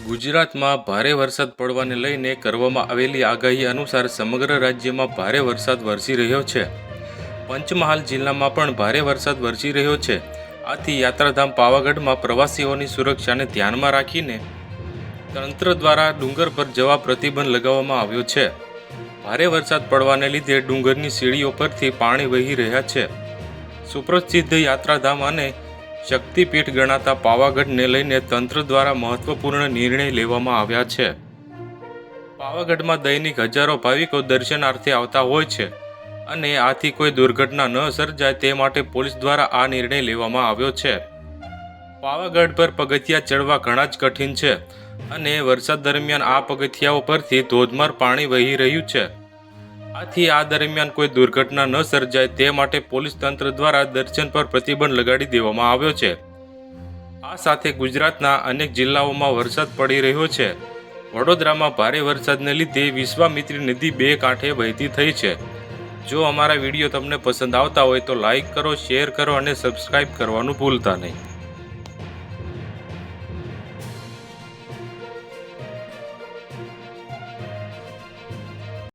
ગુજરાતમાં ભારે વરસાદ પડવાને લઈને કરવામાં આવેલી આગાહી અનુસાર સમગ્ર રાજ્યમાં ભારે વરસાદ વરસી રહ્યો છે। પંચમહાલ જિલ્લામાં પણ ભારે વરસાદ વરસી રહ્યો છે। આથી યાત્રાધામ પાવાગઢમાં પ્રવાસીઓની સુરક્ષાને ધ્યાનમાં રાખીને તંત્ર દ્વારા ડુંગર પર જવા પ્રતિબંધ લગાવવામાં આવ્યો છે। ભારે વરસાદ પડવાને લીધે ડુંગરની સીડીઓ પરથી પાણી વહી રહ્યા છે। સુપ્રસિદ્ધ યાત્રાધામ અને શક્તિપીઠ ગણાતા પાવાગઢને લઈને તંત્ર દ્વારા મહત્વપૂર્ણ નિર્ણય લેવામાં આવ્યા છે। પાવાગઢમાં દૈનિક હજારો ભાવિકો દર્શનાર્થે આવતા હોય છે અને આથી કોઈ દુર્ઘટના ન સર્જાય તે માટે પોલીસ દ્વારા આ નિર્ણય લેવામાં આવ્યો છે। પાવાગઢ પર પગથિયા ચડવા ઘણા જ કઠિન છે અને વરસાદ દરમિયાન આ પગથિયાઓ પરથી ધોધમાર પાણી વહી રહ્યું છે। આથી આ દરમિયાન કોઈ દુર્ઘટના ન સર્જાય તે માટે પોલીસ તંત્ર દ્વારા દર્શન પર પ્રતિબંધ લગાડી દેવામાં આવ્યો છે। આ સાથે ગુજરાતના અનેક જિલ્લાઓમાં વરસાદ પડી રહ્યો છે। વડોદરામાં ભારે વરસાદને લીધે વિશ્વામિત્રી નદી બે કાંઠે વહેતી થઈ છે। જો અમારા વિડીયો તમને પસંદ આવતા હોય તો લાઈક કરો, શેર કરો અને સબસ્ક્રાઈબ કરવાનું ભૂલતા નહીં।